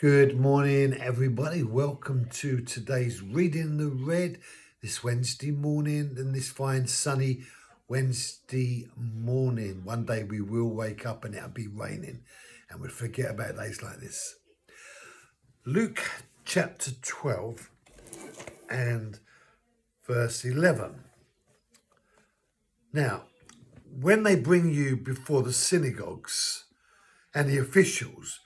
Good morning, everybody. Welcome to today's Reading the Red this Wednesday morning and this fine sunny Wednesday morning. One day we will wake up and it'll be raining and we'll forget about days like this. Luke chapter 12 and verse 11. Now, when they bring you before the synagogues and the officials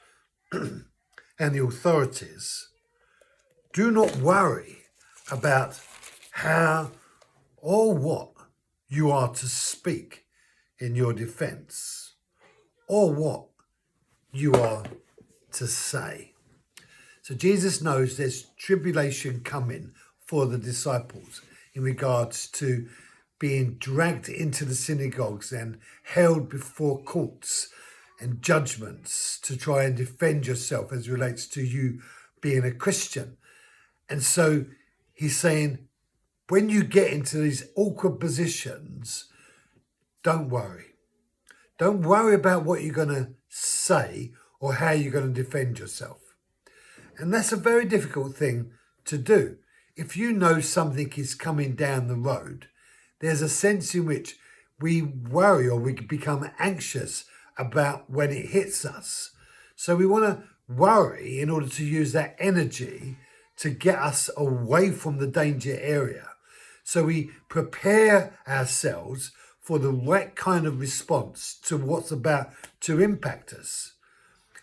and the authorities, do not worry about how or what you are to speak in your defense or what you are to say. So Jesus knows there's tribulation coming for the disciples in regards to being dragged into the synagogues and held before courts and judgments to try and defend yourself as relates to you being a Christian. And so he's saying, when you get into these awkward positions, don't worry. Don't worry about what you're going to say or how you're going to defend yourself. And that's a very difficult thing to do. If you know something is coming down the road, there's a sense in which we worry or we become anxious about when it hits us. So we want to worry in order to use that energy to get us away from the danger area. So we prepare ourselves for the right kind of response to what's about to impact us.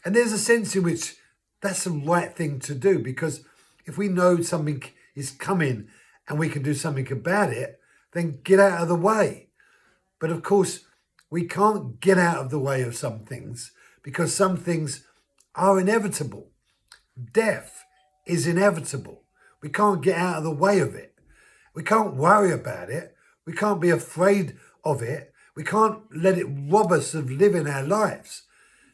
And there's a sense in which that's the right thing to do, because if we know something is coming and we can do something about it, then get out of the way. But of course, we can't get out of the way of some things because some things are inevitable. Death is inevitable. We can't get out of the way of it. We can't worry about it. We can't be afraid of it. We can't let it rob us of living our lives.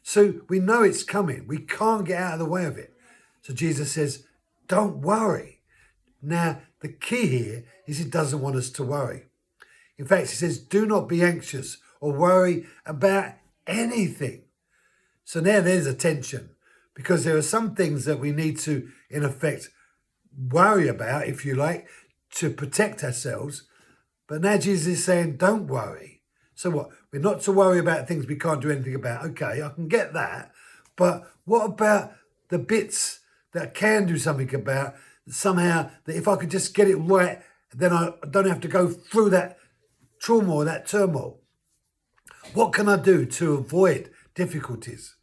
So we know it's coming. We can't get out of the way of it. So Jesus says, don't worry. Now, the key here is he doesn't want us to worry. In fact, he says, do not be anxious or worry about anything. So now there's a tension, because there are some things that we need to, in effect, worry about, if you like, to protect ourselves. But now Jesus is saying, don't worry. So what? We're not to worry about things we can't do anything about. Okay, I can get that. But what about the bits that I can do something about, somehow, that if I could just get it right, then I don't have to go through that trauma or that turmoil? What can I do to avoid difficulties?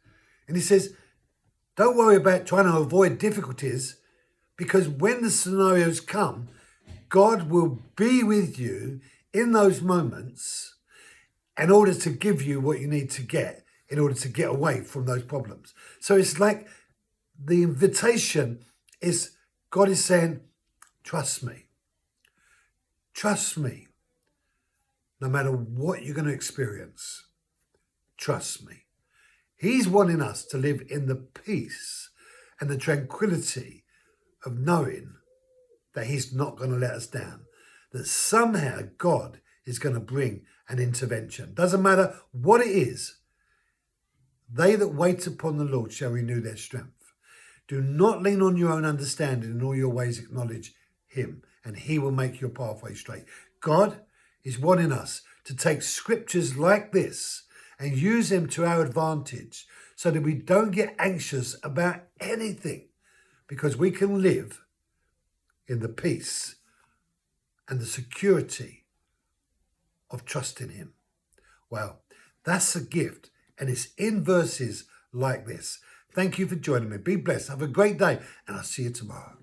And he says, don't worry about trying to avoid difficulties, because when the scenarios come, God will be with you in those moments in order to give you what you need to get in order to get away from those problems. So it's like the invitation is God is saying, trust me. Trust me. No matter what you're going to experience, trust me. He's wanting us to live in the peace and the tranquility of knowing that he's not going to let us down, that somehow God is going to bring an intervention. Doesn't matter what it is. They that wait upon the Lord shall renew their strength. Do not lean on your own understanding. In all your ways acknowledge him, and he will make your pathway straight. God is wanting us to take scriptures like this and use them to our advantage so that we don't get anxious about anything, because we can live in the peace and the security of trusting him. Well, that's a gift, and it's in verses like this. Thank you for joining me. Be blessed. Have a great day, and I'll see you tomorrow.